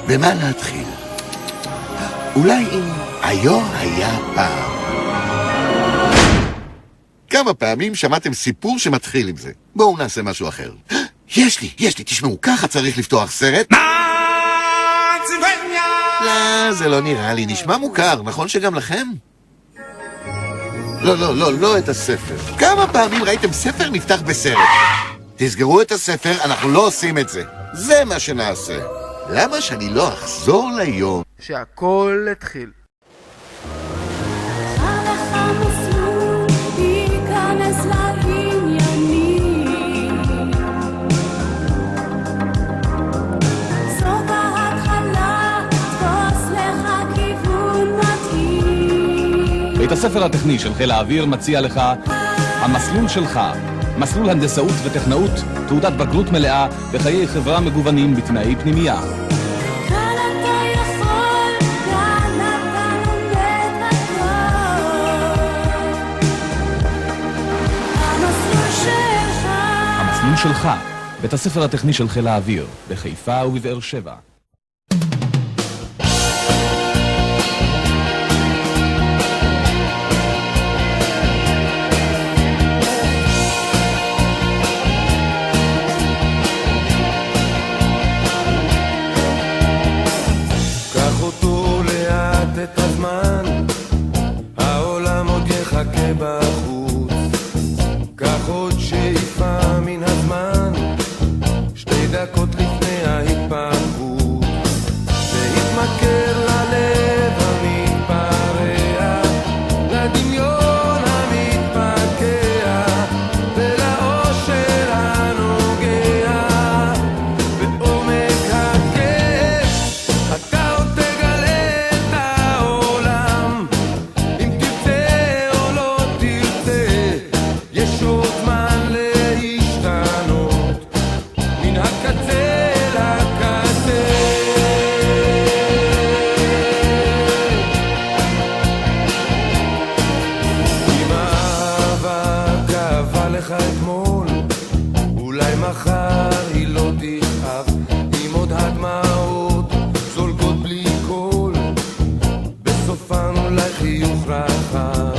במה להתחיל? אולי אם היו היה פעם. כמה פעמים שמעתם סיפור שמתחיל עם זה. בואו נעשה משהו אחר. יש לי, תשמעו, ככה צריך לפתוח סרט. לא, זה לא נראה לי, נשמע מוכר, נכון שגם לכם? לא את הספר. כמה פעמים ראיתם ספר נפתח בסרט? תסגרו את הספר, אנחנו לא עושים את זה. זה מה שנעשה. למה שאני לא אחזור ליום שהכל התחיל? בית הספר הטכני של חיל האוויר מציע לך המסלול שלך, מסלול הנדסאות וטכנאות, תעודת בגרות מלאה בחיי חברה מגוונים בתנאי פנימייה. המסלול שלך, בית הספר הטכני של חיל האוויר, בחיפה ובבאר שבע. את הזמן, העולם עוד יחכה בחוץ. קח עוד שאיפה מן הזמן, 2 דקות לפני ההתפרקות. והתמכר ללב המתפרע, לדמיון המתפקע, ולאושר הנוגע בעומק הכאב. אתה עוד תגלה אתמול, אולי מחר היא לא תכאב, עם עוד הדמעות זולגות בלי קול, בסופן אולי חיוך רחב,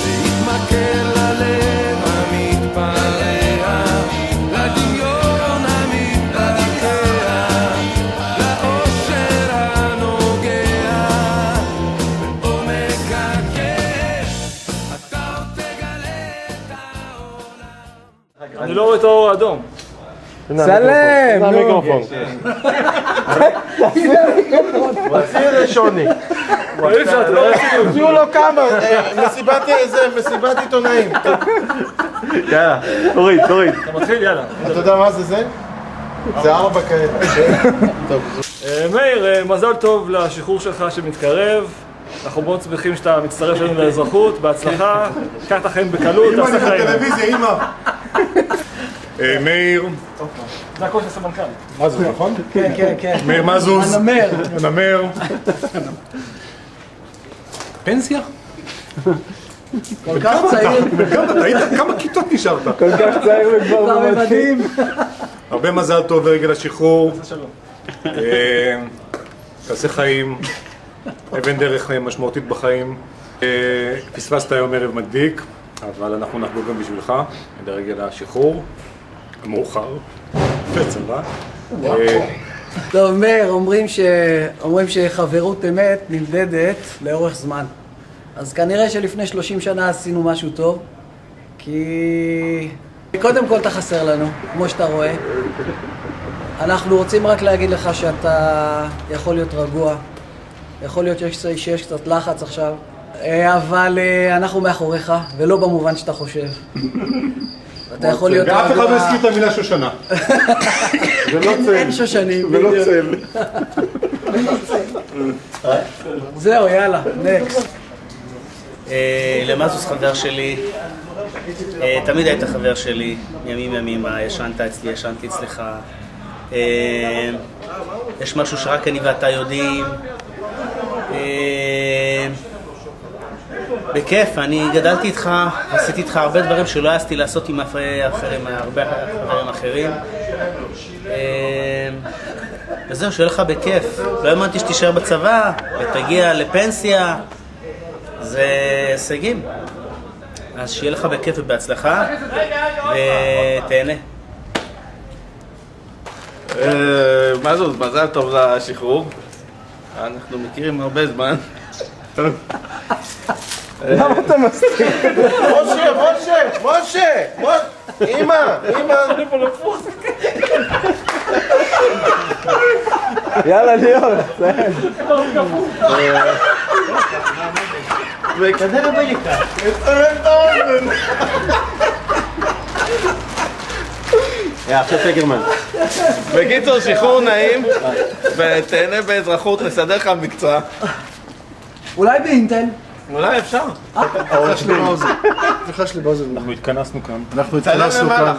להתמכר ללב המתפרע, לדמיון המתפקע, לאושר הנוגע בעומק הכאב. אתה עוד תגלה את העולם. אני לא רואה את האור האדום. סלם! נו! מציא ראשוני. אי אפשר, אתה לא רציני. הביאו לו כמה, מסיבת עיתונאים. יאללה, תוריד. אתה מתחיל, יאללה. אתה יודע מה זה? זה 4 כאלה. מאיר, מזל טוב לשחרור שלך שמתקרב. אנחנו מאוד שמחים שאתה מצטרף לנו לאזרחות, בהצלחה. קח את החיים בקלות, תעשה חיים. אמא, אני בטלוויזיה, אמא. מאיר. זה הכל של סמנכ"ל. מזוז, נכון? כן. מאיר מזוז. הנמר. פנסיה? כל כך צעיר. כמה כיתות נשארת? כל כך צעיר וכבר במדים. הרבה מזל טוב לרגל השחרור. תעשה חיים. אבן דרך משמעותית בחיים. פספסת היום ערב מדליק, אבל אנחנו נחגוג גם בשבילך, לרגל השחרור המאוחר בצבא. טוב, מאיר, אומרים שחברות אמת נמדדת לאורך זמן. אז כנראה שלפני 30 שנה עשינו משהו טוב, כי קודם כל אתה חסר לנו, כמו שאתה רואה. אנחנו רוצים רק להגיד לך שאתה יכול להיות רגוע. יכול להיות שיש קצת לחץ עכשיו, אבל אנחנו מאחוריך, ולא במובן שאתה חושב. אתה יכול להיות רגוע. ואף אחד לא הזכיר את המילה שושנה. אין שושנים. ולא צל. זהו, יאללה, נקסט. למזוז חבר שלי, תמיד היית חבר שלי, ימימה, ישנת אצלי, ישנתי אצלך. יש משהו שרק אני ואתה יודעים. בכיף, אני גדלתי איתך, עשיתי איתך הרבה דברים שלא העזתי לעשות עם הרבה חברים אחרים. וזהו, שיהיה לך בכיף. לא האמנתי שתישאר בצבא ותגיע לפנסיה. זה הישגים. אז שיהיה לך בכיף ובהצלחה, ותהנה. מה זאת? מזל טוב לשחרור. אנחנו מכירים הרבה זמן. למה אתה מסתכל? משה! אמא! יאללה ליאור, תסיים. תדבר בליקה. עכשיו פגרמן. בקיצור, שחרור נעים, ותהנה באזרחות, נסדר לך מקצוע. אולי באינטל. אולי אפשר. סליחה שלי באוזן. אנחנו התכנסנו כאן. למעלה.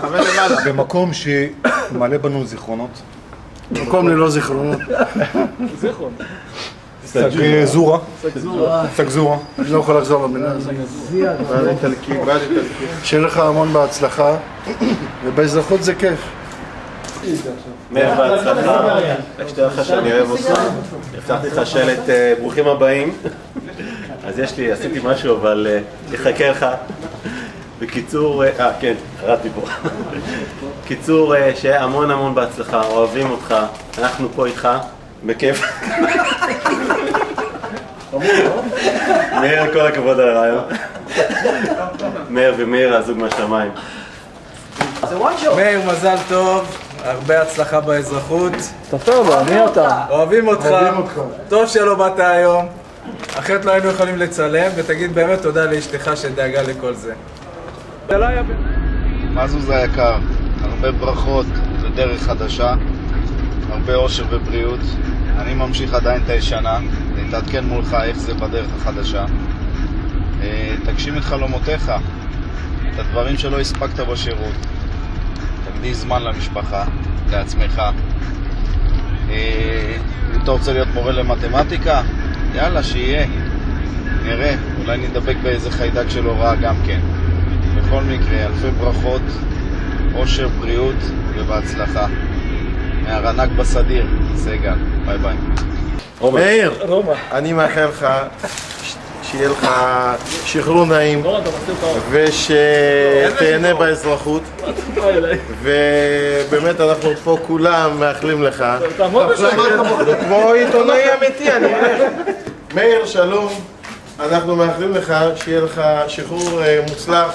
במקום שמלא בנו זיכרונות. מקום ללא זיכרונות. זיכרון. סגזורה. אני לא יכול לחזור למילה הזאת. שיהיה לך המון בהצלחה, ובאזרחות זה כיף. מאיר בהצלחה, רק שתדע לך שאני אוהב אותך. הבטחתי לך שלט ברוכים הבאים. אז עשיתי משהו, אבל יחכה לך. בקיצור, כן, קראתי פה. קיצור, שיהיה המון בהצלחה, אוהבים אותך, אנחנו פה איתך, בכיף. מאיר, כל הכבוד על הרעיון. מאיר ומאיר, הזוג מהשמיים. מאיר, מזל טוב, הרבה הצלחה באזרחות. טוב, מי אתה? אוהבים אותך. טוב שלא באת היום. אחרת לא היינו יכולים לצלם, ותגיד באמת תודה לאשתך שדאגה לכל זה. מזוז היקר, הרבה ברכות לדרך חדשה, הרבה אושר ובריאות. אני ממשיך עדיין את הישנה, להתעדכן מולך איך זה בדרך החדשה. תגשים את חלומותיך, את הדברים שלא הספקת בשירות. תקדיש זמן למשפחה, לעצמך. אם אתה רוצה להיות מורה למתמטיקה, יאללה, שיהיה. נראה, אולי נדבק באיזה חיידק של הוראה גם כן. בכל מקרה, אלפי ברכות, אושר, בריאות ובהצלחה. מהרנק בסדיר, סגל. ביי ביי. מאיר, אני מאחל לך שיהיה לך שחרור נעים ושתהנה באזרחות, ובאמת אנחנו פה כולם מאחלים לך כמו עיתונאי אמיתי. אני אומר מאיר, שלום, אנחנו מאחלים לך שיהיה לך שחרור מוצלח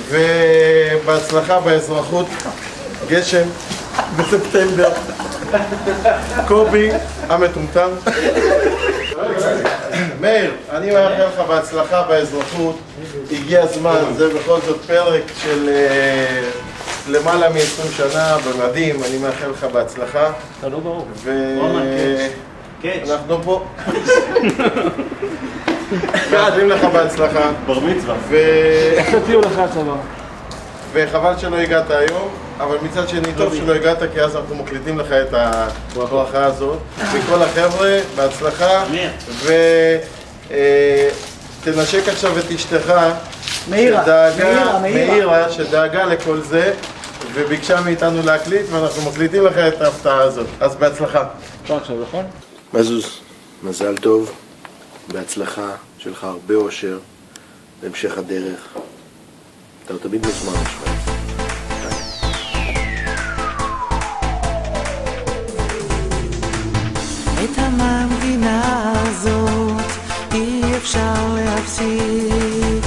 ובהצלחה באזרחות. גשם בספטמבר, קובי המטומטם. מאיר, אני מאחל לך בהצלחה באזרחות. הגיע הזמן, זה בכל זאת פרק של למעלה מ-20 שנה במדים. אני מאחל לך בהצלחה. אתה לא ברור. ואנחנו פה מאחלים לך בהצלחה. בר מצווה. תהיו לך הצבא. וחבל שלא הגעת היום, אבל מצד שני טוב שלא הגעת, כי אז אנחנו מקליטים לך את הברכה הזאת. וכל החבר'ה, בהצלחה, ותנשק עכשיו את אשתך, מאירה, שדאגה לכל זה, וביקשה מאיתנו להקליט, ואנחנו מקליטים לך את ההפתעה הזאת. אז בהצלחה. אפשר עכשיו, נכון? מזוז, מזל טוב, בהצלחה, שלך הרבה אושר, בהמשך הדרך. אתה תמיד מוזמן לשמוע. את המנגינה הזאת אי אפשר להפסיק.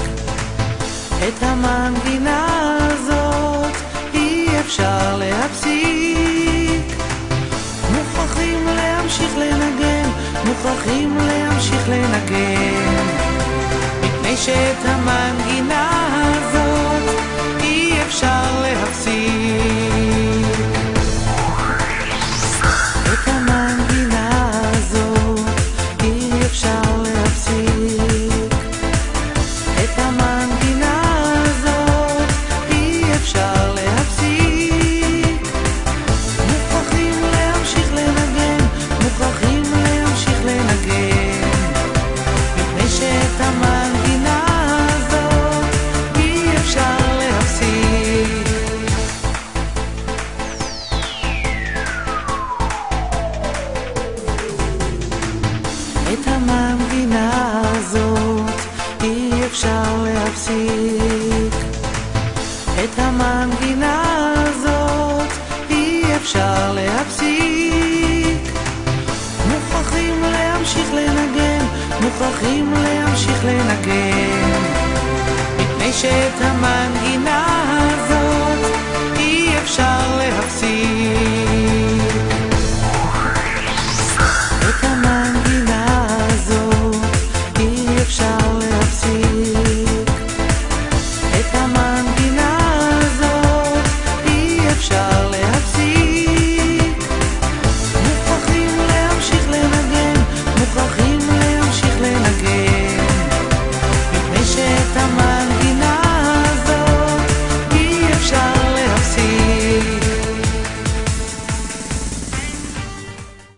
את המנגינה הזאת אי אפשר להפסיק. מוכרחים להמשיך לנגן, מוכרחים להמשיך לנגן, מפני שאת המנגינה הזאת אי אפשר להפסיק. את המנגינה הזאת אי אפשר להפסיק. את המנגינה הזאת אי אפשר להפסיק. מוכרחים להמשיך לנגן, מוכרחים להמשיך לנגן, מפני שאת המנגינה מוכרחים להמשיך לנגן, מפני שאת המנגינה הזאת אי אפשר להפסיק.